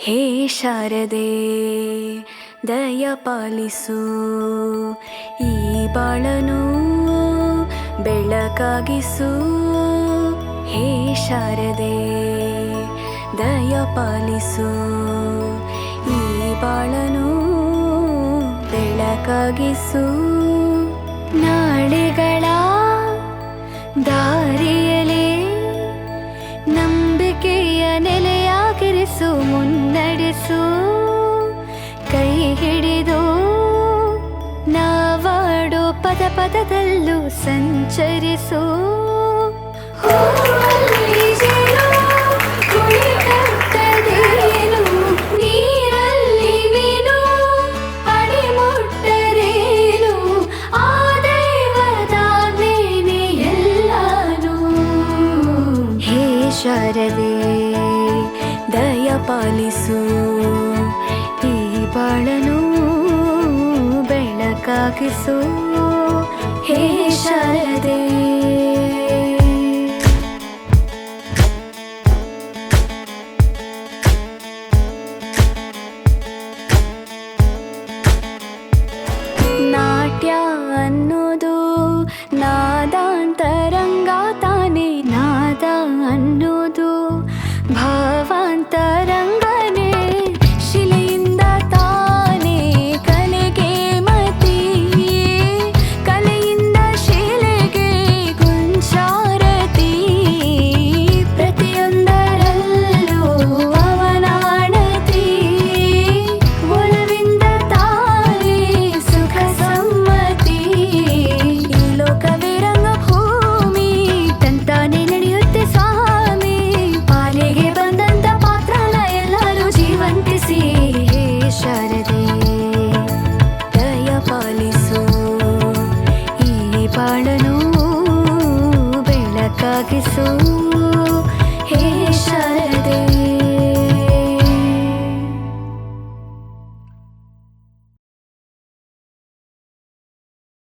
ಹೇ ಶಾರದೆ ದಯ ಪಾಲಿಸು, ಈ ಬಾಳನು ಬೆಳಕಾಗಿಸು. ಹೇ ಶಾರದೆ ದಯ ಪಾಲಿಸು, ಈ ಬಾಳನು ಬೆಳಕಾಗಿಸು. ನಾಳೆಗಳ ದಾರಿಯಲೇ ನಂಬಿಕೆಯ ನೆಲೆಯಾಗಿರಿಸು, ಮುನ್ನಡೆಸು. ಕೈ ಹಿಡಿದು ನಾವಾಡೋ ಪದ ಪದದಲ್ಲೂ ಸಂಚರಿಸು. ನೀರಲ್ಲಿ ಮೀನು ಅಡಿಮುಟ್ಟರೇನು, ಆ ದೈವದಾನೇನೆ ಎಲ್ಲಾನು. ಹೇ ಶಾರದೆ ದಯ ಪಾಲಿಸು, ಈ ಬಾಳನು ಬೆಳಕಾಗಿಸು. ಹೇ ಶಾರದೆ ನಾಟ್ಯ ಅನ್ನೋದು ನಾದಾಂತರಂಗ ತಾನೇ, ನಾದ ಅನ್ನೋದು